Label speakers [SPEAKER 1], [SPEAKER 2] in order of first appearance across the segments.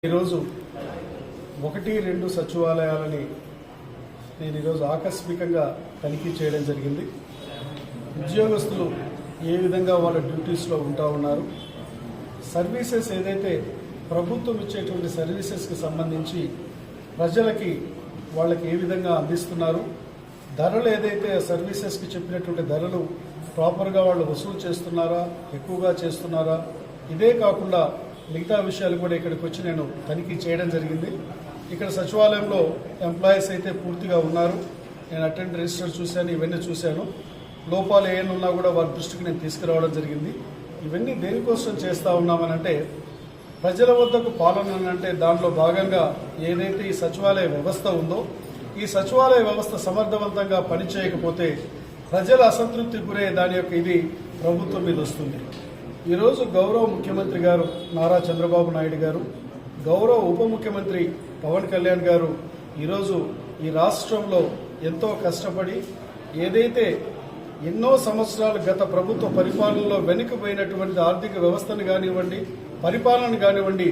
[SPEAKER 1] ఈరోజు 1-2 సచివాలయాలని నేను ఈరోజు ఆకస్మికంగా తనిఖీ చేయడం జరిగింది. ఉద్యోగస్తులు ఏ విధంగా వాళ్ళ డ్యూటీస్లో ఉన్నారు, సర్వీసెస్ ఏదైతే ప్రభుత్వం ఇచ్చేటువంటి సర్వీసెస్కి సంబంధించి ప్రజలకి వాళ్ళకి ఏ విధంగా అందిస్తున్నారు, ధరలు ఏదైతే సర్వీసెస్కి చెప్పినటువంటి ధరలు ప్రాపర్గా వాళ్ళు వసూలు చేస్తున్నారా, ఎక్కువగా చేస్తున్నారా, ఇదే కాకుండా మిగతా విషయాలు కూడా ఇక్కడికి వచ్చి నేను తనిఖీ చేయడం జరిగింది. ఇక్కడ సచివాలయంలో ఎంప్లాయీస్ అయితే పూర్తిగా ఉన్నారు. నేను అటెండ్ రిజిస్టర్ చూశాను, ఇవన్నీ చూశాను. లోపాలు ఏమైనా ఉన్నా కూడా వారి దృష్టికి నేను తీసుకురావడం జరిగింది. ఇవన్నీ దేనికోసం చేస్తూ ఉన్నామనంటే, ప్రజల వద్దకు పాలన అంటే దానిలో భాగంగా ఏదైతే ఈ సచివాలయ వ్యవస్థ ఉందో, ఈ సచివాలయ వ్యవస్థ సమర్థవంతంగా పనిచేయకపోతే ప్రజల అసంతృప్తికి గురే దాని యొక్క ఇది ప్రభుత్వం మీద వస్తుంది. ఈరోజు గౌరవ ముఖ్యమంత్రి గారు నారా చంద్రబాబు నాయుడు గారు, గౌరవ ఉప ముఖ్యమంత్రి పవన్ కళ్యాణ్ గారు ఈరోజు ఈ రాష్ట్రంలో ఎంతో కష్టపడి ఏదైతే ఎన్నో సంవత్సరాలు గత ప్రభుత్వ పరిపాలనలో వెనుకబోయినటువంటి ఆర్థిక వ్యవస్థను కానివ్వండి, పరిపాలన కానివ్వండి,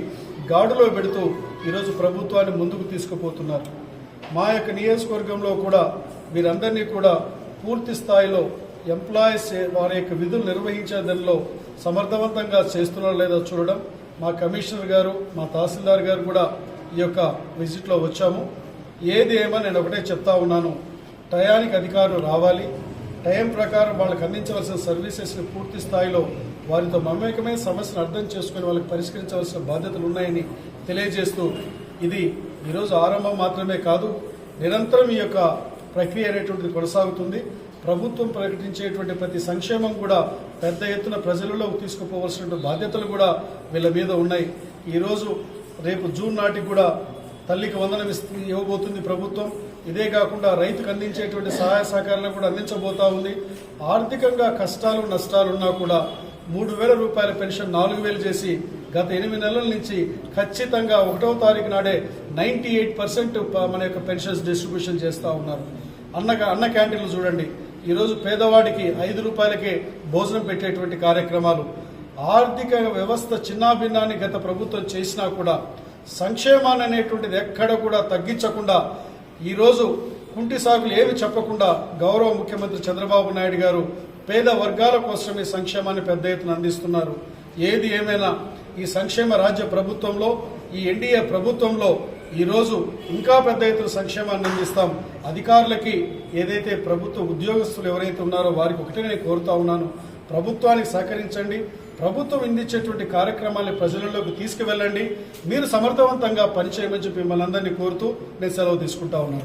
[SPEAKER 1] గాడులో పెడుతూ ఈరోజు ప్రభుత్వాన్ని ముందుకు తీసుకుపోతున్నారు. మా యొక్క నియోజకవర్గంలో కూడా వీరందరినీ కూడా పూర్తి స్థాయిలో ఎంప్లాయీస్ వారి యొక్క విధులు నిర్వహించే దానిలో సమర్థవంతంగా చేస్తున్నారో లేదో చూడడం, మా కమిషనర్ గారు, మా తహసీల్దార్ గారు కూడా ఈ యొక్క విజిట్లో వచ్చాము. ఏది ఏమో నేను ఒకటే చెప్తా ఉన్నాను, టయానికి అధికారులు రావాలి, టైం ప్రకారం వాళ్ళకి అందించవలసిన సర్వీసెస్ని పూర్తి స్థాయిలో వారితో మమేకమైన సమస్యను అర్థం చేసుకుని వాళ్ళకి పరిష్కరించవలసిన బాధ్యతలు ఉన్నాయని తెలియజేస్తూ, ఇది ఈరోజు ఆరంభం మాత్రమే కాదు, నిరంతరం ఈ యొక్క ప్రక్రియ అనేటువంటిది కొనసాగుతుంది. ప్రభుత్వం ప్రకటించేటువంటి ప్రతి సంక్షేమం కూడా పెద్ద ఎత్తున ప్రజలలోకి తీసుకుపోవాల్సిన బాధ్యతలు కూడా వీళ్ళ మీద ఉన్నాయి. ఈరోజు రేపు జూన్ నాటికి కూడా తల్లికి వందనం ఇవ్వబోతుంది ప్రభుత్వం. ఇదే కాకుండా రైతుకు అందించేటువంటి సహాయ సహకారాలను కూడా అందించబోతా ఉంది. ఆర్థికంగా కష్టాలు నష్టాలున్నా కూడా 3,000 రూపాయల పెన్షన్ 4,000 చేసి గత 8 నెలల నుంచి ఖచ్చితంగా 1వ తారీఖు నాడే 98% మన యొక్క పెన్షన్స్ డిస్ట్రిబ్యూషన్ చేస్తూ ఉన్నారు. అన్న క్యాంటీన్లు చూడండి, ఈరోజు పేదవాడికి 5 రూపాయలకే భోజనం పెట్టేటువంటి కార్యక్రమాలు. ఆర్థిక వ్యవస్థ చిన్నాభిన్నాన్ని గత ప్రభుత్వం చేసినా కూడా సంక్షేమాన్ని అనేటువంటిది ఎక్కడ కూడా తగ్గించకుండా ఈరోజు కుంటి సాగులు ఏమి చెప్పకుండా గౌరవ ముఖ్యమంత్రి చంద్రబాబు నాయుడు గారు పేద వర్గాల కోసం ఈ సంక్షేమాన్ని పెద్ద ఎత్తున అందిస్తున్నారు. ఏది ఏమైనా ఈ సంక్షేమ రాజ్య ప్రభుత్వంలో, ఈ ఎన్డీఏ ప్రభుత్వంలో ఈరోజు ఇంకా పెద్ద ఎత్తున సంక్షేమాన్ని అందిస్తాం. అధికారులకి ఏదైతే ప్రభుత్వ ఉద్యోగస్తులు ఎవరైతే ఉన్నారో వారికి ఒకటే నేను కోరుతా ఉన్నాను, ప్రభుత్వానికి సహకరించండి, ప్రభుత్వం అందించేటువంటి కార్యక్రమాన్ని ప్రజలలోకి తీసుకువెళ్ళండి, మీరు సమర్థవంతంగా పనిచేయమని చెప్పి మిమ్మల్ని అందరినీ కోరుతూ నేను సెలవు తీసుకుంటా ఉన్నాను.